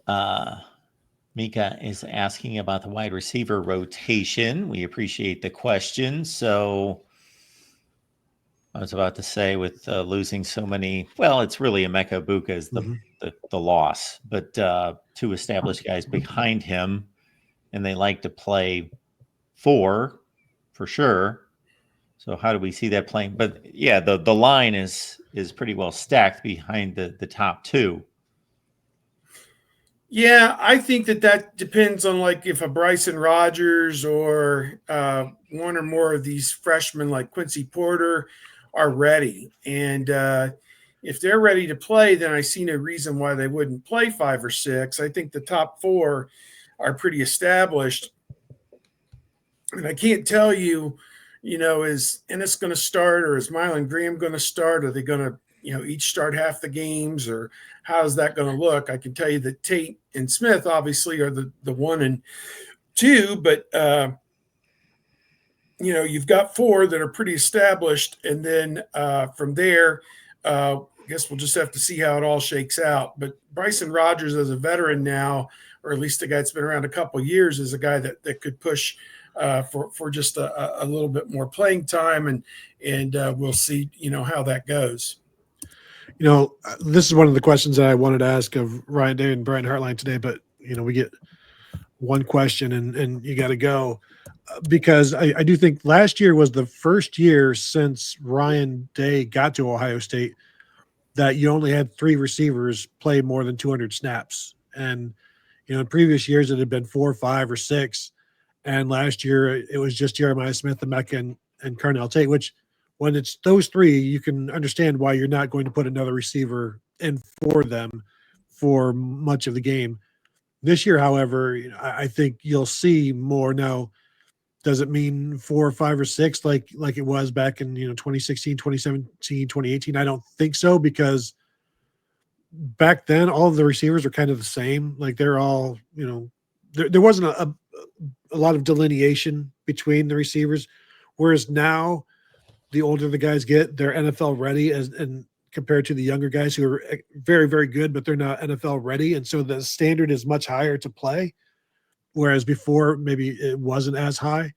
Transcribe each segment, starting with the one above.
Uh, Mika is asking about the wide receiver rotation. We appreciate the question. So I was about to say, with losing so many, well, it's really Emeka Buka is the loss, but two established guys behind him, and they like to play four for sure. So how do we see that playing? But yeah, the line is pretty well stacked behind the top two. Yeah, I think that depends on like if a Bryson Rogers or one or more of these freshmen like Quincy Porter are ready. And if they're ready to play, then I see no reason why they wouldn't play 5 or 6. I think the top four are pretty established. And I can't tell you, is Ennis going to start or is Mylan Graham going to start? Are they going to, each start half the games, or how's that going to look? I can tell you that Tate and Smith obviously are the 1 and 2, but you've got 4 that are pretty established, and then from there, I guess we'll just have to see how it all shakes out. But Bryson Rogers, as a veteran now, or at least a guy that's been around a couple of years, is a guy that could push for just a little bit more playing time, and we'll see how that goes. This is one of the questions that I wanted to ask of Ryan Day and Brian Hartline today, but we get one question and you got to go, because I do think last year was the first year since Ryan Day got to Ohio State that you only had 3 receivers play more than 200 snaps. And, in previous years it had been 4, 5, or 6. And last year it was just Jeremiah Smith, Emeka, and Carnell Tate, which when it's those 3, you can understand why you're not going to put another receiver in for them for much of the game. This year, however, I think you'll see more. Now, does it mean 4 or 5 or 6 like it was back in 2016, 2017, 2018? I don't think so, because back then all of the receivers are kind of the same. Like they're all, there wasn't a lot of delineation between the receivers, whereas now the older the guys get, they're NFL ready, and compared to the younger guys who are very, very good, but they're not NFL ready. And so the standard is much higher to play, whereas before maybe it wasn't as high.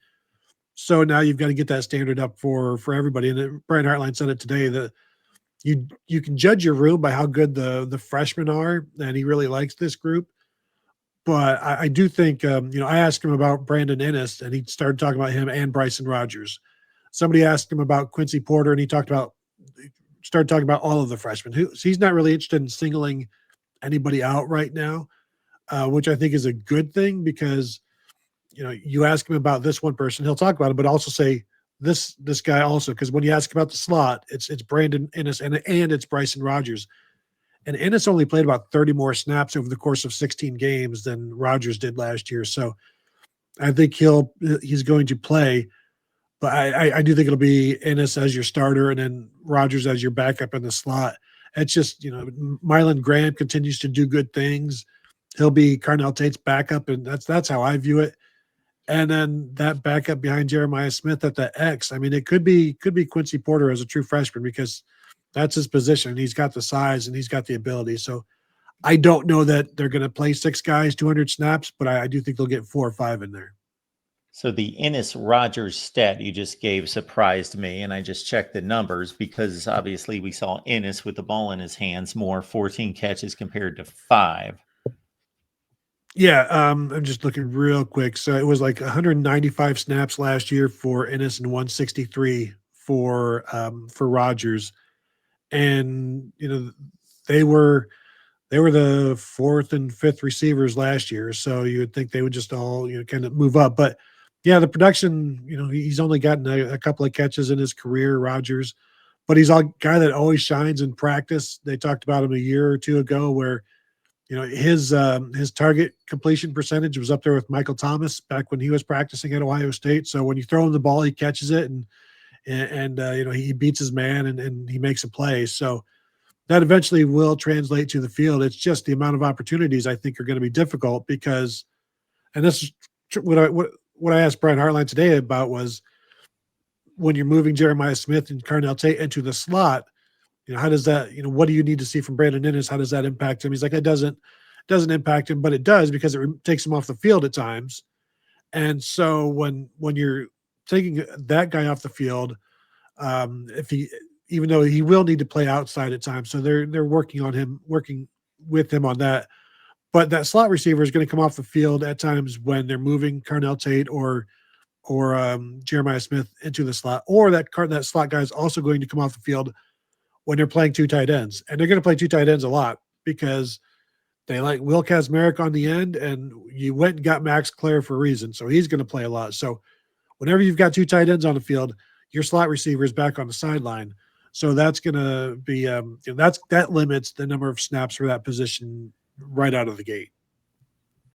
So now you've got to get that standard up for everybody. And Brian Hartline said it today that you can judge your room by how good the freshmen are, and he really likes this group. But I do think, I asked him about Brandon Ennis, and he started talking about him and Bryson Rogers. Somebody asked him about Quincy Porter, and he started talking about all of the freshmen. So he's not really interested in singling anybody out right now, which I think is a good thing, because, you ask him about this one person, he'll talk about it, but also say this guy also, because when you ask about the slot, it's Brandon Ennis and it's Bryson Rogers. And Ennis only played about 30 more snaps over the course of 16 games than Rogers did last year. So I think he's going to play. But I do think it'll be Ennis as your starter and then Rogers as your backup in the slot. It's just, Mylan Graham continues to do good things. He'll be Carnell Tate's backup, and that's how I view it. And then that backup behind Jeremiah Smith at the X. I mean, it could be Quincy Porter as a true freshman, because that's his position. He's got the size and he's got the ability. So I don't know that they're going to play 6 guys, 200 snaps, but I do think they'll get 4 or 5 in there. So the Ennis Rogers stat you just gave surprised me, and I just checked the numbers, because obviously we saw Ennis with the ball in his hands more, 14 catches compared to 5. Yeah, I'm just looking real quick. So it was like 195 snaps last year for Ennis and 163 for Rogers, and they were the 4th and 5th receivers last year. So you would think they would just all kind of move up, but yeah, the production, he's only gotten a couple of catches in his career, Rogers, but he's a guy that always shines in practice. They talked about him a year or 2 ago where, his target completion percentage was up there with Michael Thomas back when he was practicing at Ohio State. So when you throw him the ball, he catches it and he beats his man and he makes a play. So that eventually will translate to the field. It's just the amount of opportunities I think are going to be difficult, because, and this is what I asked Brian Hartline today about, was when you're moving Jeremiah Smith and Carnell Tate into the slot, how does that, what do you need to see from Brandon Ennis? How does that impact him? He's like, it doesn't doesn't impact him, but it does because it takes him off the field at times. And so when you're taking that guy off the field, if he, even though he will need to play outside at times, so they're working with him on that. But that slot receiver is going to come off the field at times when they're moving Carnell Tate or Jeremiah Smith into the slot, or that slot guy is also going to come off the field when they're playing two tight ends, and they're going to play two tight ends a lot because they like Will Kazmarek on the end, and you went and got Max Clare for a reason, so he's going to play a lot. So whenever you've got two tight ends on the field, your slot receiver is back on the sideline. So that's going to be that limits the number of snaps for that position right out of the gate.